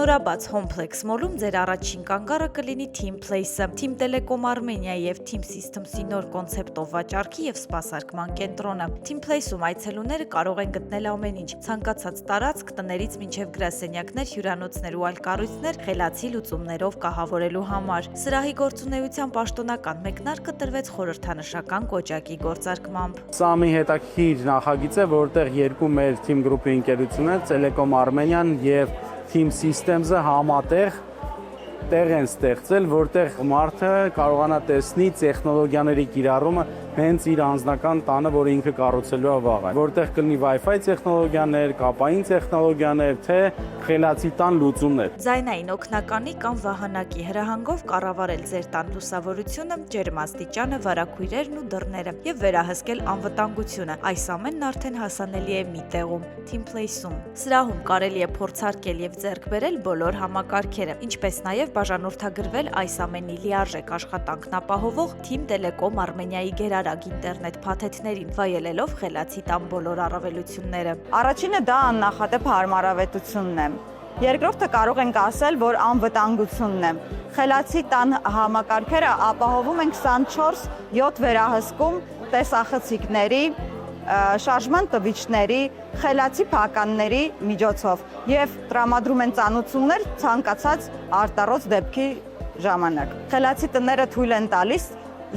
Նորաբաց Հոմփլեքս մոլում ձեր առաջին կանգառը կլինի Team Place-ը, Team Telecom Armenia եւ Team Systems-ի նոր կոնցեպտով վաճառքի եւ սպասարկման կենտրոնը։ Team Place-ում այցելուները կարող են գտնել ամեն ինչ՝ ցանկացած տարածք, տներից մինչեւ գրասենյակներ, հյուրանոցներ ու այլ կառույցներ խելացի լուծումներով կահավորելու համար։ Սրահի գործունեության պաշտոնական մեկնարկը տրվեց խորհրդանշական կոճակի գործարկմամբ։ Սա մի հետաքրքիր նախագիծ է, որտեղ երկու մեր Team Group-ի ընկերություններ, Telecom Armenian եւ Team Systems-ը համատեղ տեղ են ստեղծել, որտեղ մարդը կարողանա տեսնի տեխնոլոգիաների կիրառումը հենց իր անձնական տանը, որը ինքը կառուցելու է վաղը, որտեղ կլինի Wi-Fi տեխնոլոգիաներ, կապային տեխնոլոգիաներ, թե խելացի տան լուծումներ։ Ձայնային օգնականի կամ վահանակի հրահանգով կառավարել ձեր տան լուսավորությունը, ջերմաստիճանը, վարագույրերն ու դռները եւ վերահսկել անվտանգությունը։ Այս ամենն արդեն հասանելի է մի տեղում՝ Team Place-ում։ Սրահում կարելի է փորձարկել եւ ձեռք բերել բոլոր համակարգերը, ինչպես նաեւ բաժանորդագրվել այս ամենի լիարժեք աշխատանքն ապահովող Team Telecom Armenia-ի գերարագ ինտերնետ փաթեթներին, վայելելով խելացի տան բոլոր առավելությունները։ Առաջինը դա աննախադեպ հարմարավետությունն է։ Երկրորդը կարող ենք ասել, որ անվտանգությունն է։ Խելացի տան համակարգերը ապահովում են 24/7 վերահսկում տեսախցիկների, շարժման տվիչների, խելացի փականների միջոցով եւ տրամադրում են ծանուցումներ ցանկացած արտառոց դեպքի ժամանակ։ Խելացի տները թույլ են տալիս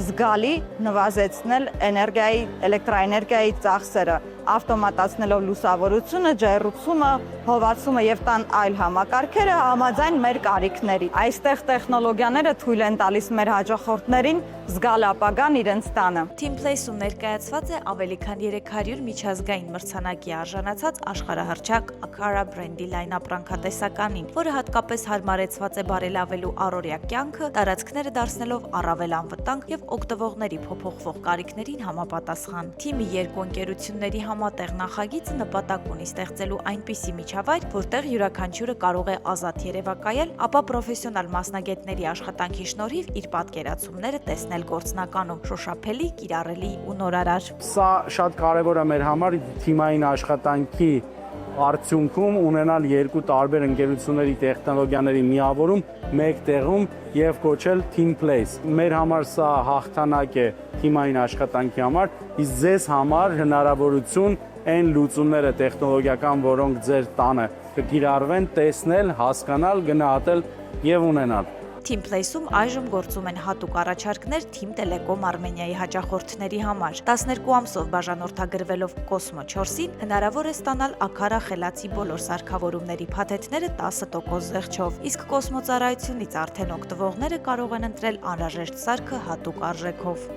զգալի նվազեցնել էլեկտրաէներգիայի ծախսերը, ավտոմատացնելով լուսավորությունը, ջեռուցումը, հովացումը եւ տան այլ համակարգերը համաձայն մեր կարիքների։ Այստեղ տեխնոլոգիաները թույլ են տալիս մեր հաճախորդներին զգալ ապագան իրենց տանը։ Team Place-ում ներկայացված է ավելի քան 300 միջազգային մրցանակի արժանացած աշխարհահռչակ Աքարա բրենդի լայն-ապրանքատեսականին, որը հատկապես հարմարեցված է բարելավելու առօրյա կյանքը, տարածքները դարձնելով առավել անվտանգ եւ օգտվողների փոփոխվող կարիքներին համապատասխան։ Թիմի երկու ընկերությունների համատեղ նախագիծը նպատակ ունի ստեղծելու այնպիսի միջավայր, որտեղ յուրաքանչյուրը կարող է ազատ երևակայել, ապա պրոֆեսիոնալ մասնագետների աշխատանքի շնորհիվ իր պատկերացումները տեսնել գործնականում, շոշափելի, կիրառելի ու նորարար։ Սա շատ կարևոր է մեր համար թիմային աշխատանքի արդյունքում ունենալ երկու տարբեր ընկերությունների տեխնոլոգիաների միավորում մեկ տեղում եւ կոչել Team Place։ Մեր համար սա հաղթանակ է թիմային աշխատանքի համար, իսկ ձեզ համար հնարավորություն այն լուծումները տեխնոլոգիական, որոնք ձեր տանը կկիրառվեն, տեսնել, հասկանալ, գնահատել եւ ունենալ։ Team Place-ում այժմ գործում են հատուկ առաջարկներ Team Telecom Armenia-ի հաճախորդների համար։ 12 ամսով բաժանորդագրվելով Cosmo 4-ին հնարավոր է ստանալ Աքարա խելացի բոլոր սարքավորումների փաթեթները 10% զեղչով, իսկ Cosmo ծառայությունից արդեն օգտվողները կարող են ընտրել անհրաժեշտ սարքը հատուկ արժեքով։